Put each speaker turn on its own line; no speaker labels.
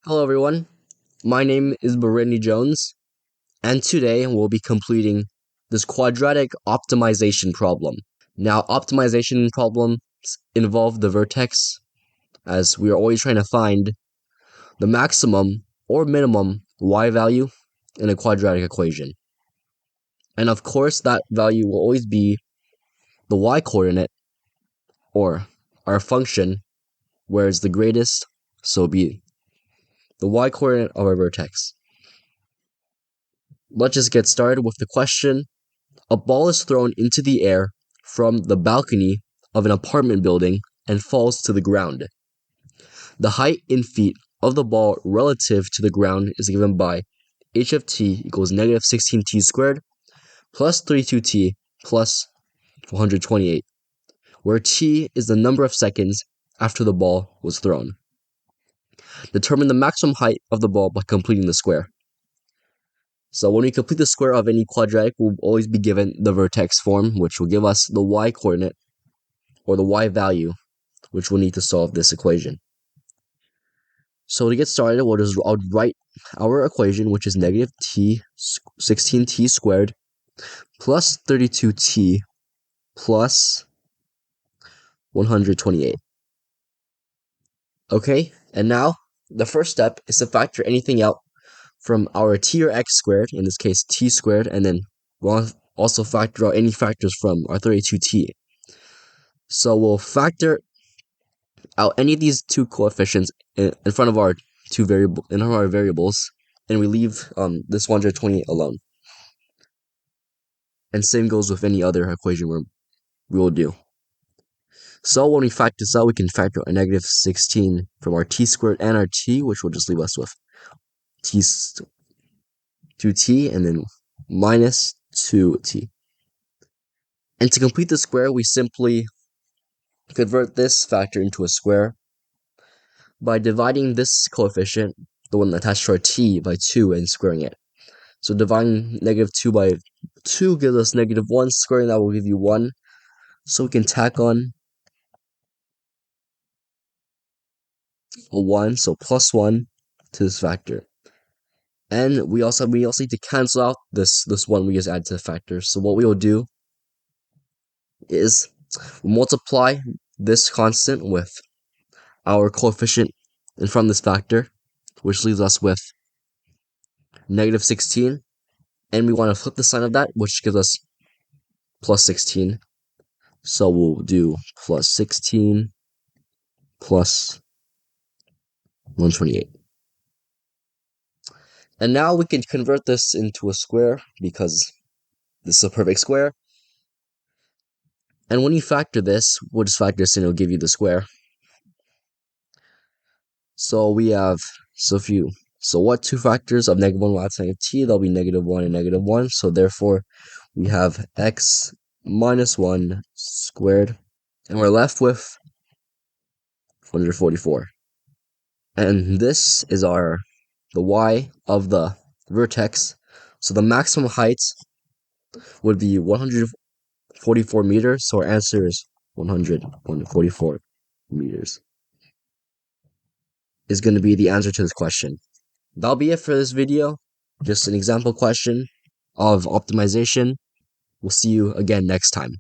Hello everyone, my name is Brittany Jones, and today we'll be completing this quadratic optimization problem. Now, optimization problems involve the vertex, as we are always trying to find the maximum or minimum y value in a quadratic equation. And of course, that value will always be the y coordinate, or our function, where it's the greatest, so be the y coordinate of our vertex. Let's just get started with the question. A ball is thrown into the air from the balcony of an apartment building and falls to the ground. The height in feet of the ball relative to the ground is given by h of t equals negative 16t squared plus 32t plus 128, where t is the number of seconds after the ball was thrown. Determine the maximum height of the ball by completing the square. So when we complete the square of any quadratic, we'll always be given the vertex form, which will give us the y coordinate, or the y value, which we'll need to solve this equation. So to get started, I'll write our equation, which is negative 16t squared plus 32t plus 128. Okay, and now the first step is to factor anything out from our t or x squared, in this case t squared, and then we'll also factor out any factors from our 32t. So we'll factor out any of these two coefficients in front of our variables, and we leave this 128 alone. And same goes with any other equation we will do. So when we factor this out, we can factor out a negative 16 from our t squared and our t, which will just leave us with 2t and then minus 2t. And to complete the square, we simply convert this factor into a square by dividing this coefficient, the one attached to our t, by 2 and squaring it. So dividing negative 2 by 2 gives us negative 1. Squaring that will give you 1. So we can tack on a 1, so plus 1 to this factor. And we also need to cancel out this 1 we just added to the factor. So what we will do is we'll multiply this constant with our coefficient in front of this factor, which leaves us with negative 16. And we want to flip the sign of that, which gives us plus 16. So we'll do plus 16 plus 128. And now we can convert this into a square because this is a perfect square. And when you factor this, we'll just factor this in, it'll give you the square. So we have, what two factors of negative 1 will add to negative t? That'll be negative 1 and negative 1. So therefore, we have x minus 1 squared. And we're left with 144. And this is the y of the vertex. So the maximum height would be 144 meters. So our answer is 144 meters is going to be the answer to this question. That'll be it for this video. Just an example question of optimization. We'll see you again next time.